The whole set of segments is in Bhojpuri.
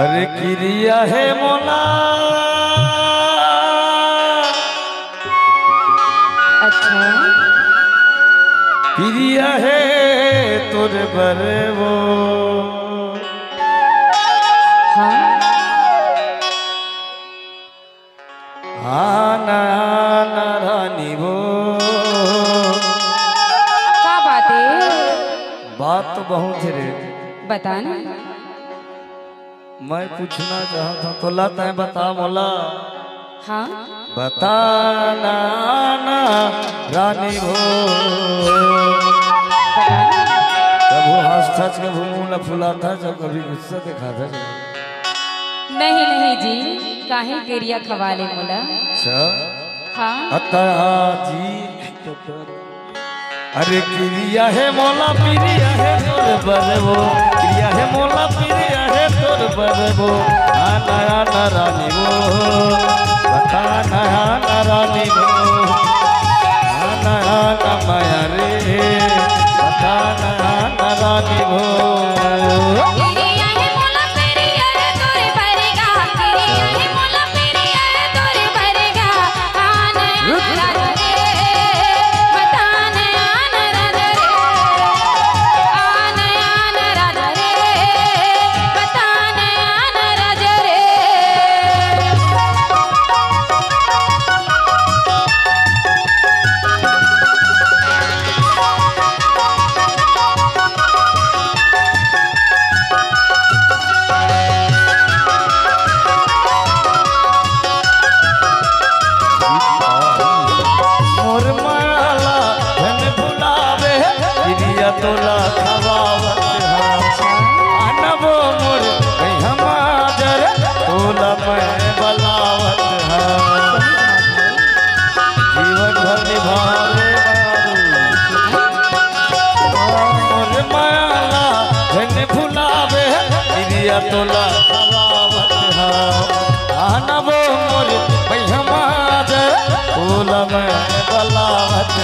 अरे क्रिया है मोला अच्छा क्रिया है तुझ पर वो हाँ आना आना रानी वो क्या बात है बात तो बहुत है रे बता ना मैं पूछना चाहता तो लाता है बता मोला हाँ बताना ना रानी वो बता ना कभी हंसता कभी मुंह न फुलाता जब कभी गुस्सा दिखाता नहीं नहीं जी काहे क्रिया खवाले मोला अच्छा हाँ अता जी अरे क्रिया है मोला प्रिया है तोर बरबो क्रिया है मोला प्रिया है तोर बरबो आना आना रानी वो बता आना रानी वो आना आना माया रे बता आना रानी वो तोला खवावत आनबो मोर हमाजर तोला मैं बलावत जीवन भर निभावे मोर माला धन भुलावे दिया तोला खवावत आनबो मोर हमाजर तोला मैं बलावत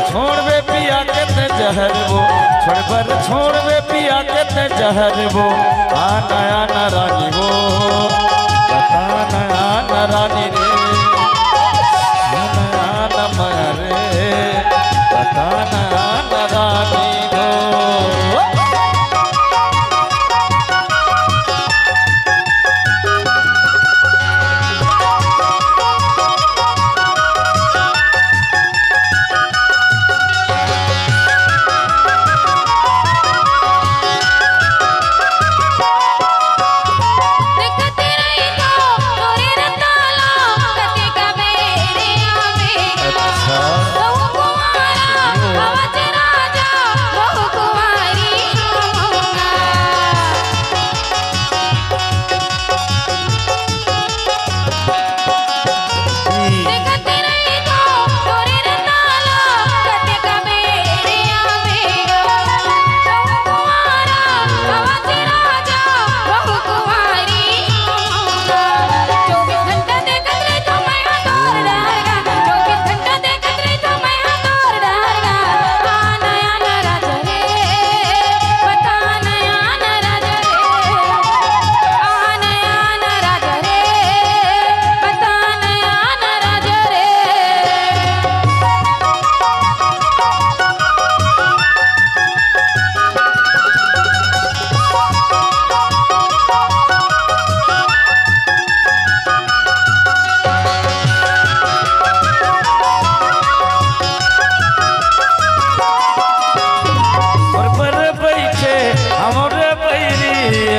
छोड़ बे पिया के ते जहर वो छोड़ पर छोड़ बे पिया के ते जहर वो आना आना रानी वो बता आना रानी रे आना आना माया रे बता आना रानी वो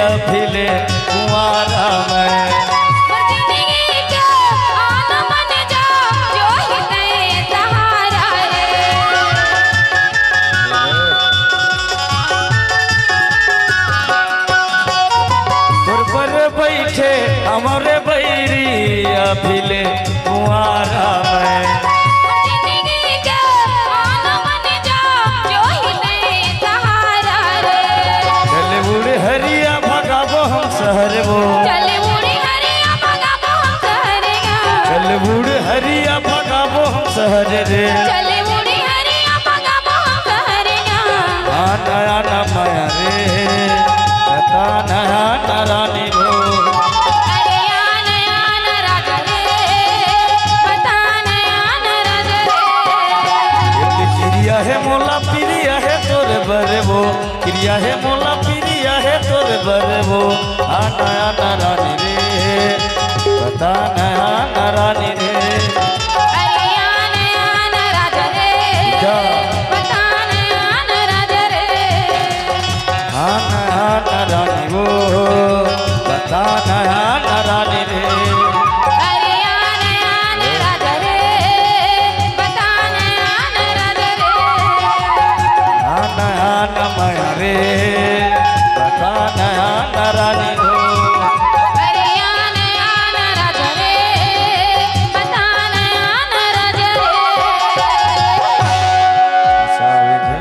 अभिले कुंवारा मैं। जिंदगी का आन मन जा जो ही तेरे सहारा रे। तोर पर बैठे हमारे बैरी अभिले कुंवारा मैं। जिंदगी का आन मन जा जो ही तेरे सहारा रे। चले बूढ़े हरिया भगाबो हम शहर वो। चले बूढ़ी हरिया भगाबो हम शहर गा। चले बूढ़े हरिया भगाबो हम शहर रे। चले बूढ़ी हरिया भगाबो हम शहर गा। नया न माया रे कथा नया न रानी वो। अरे आन आन राजा रे बता आन राजा रे। क्रिया है मोला प्रिया है तोर बरबो। क्रिया है मोला प्रिया है तोर बरबो। नया न रानी रे कथा नया न रानी रे।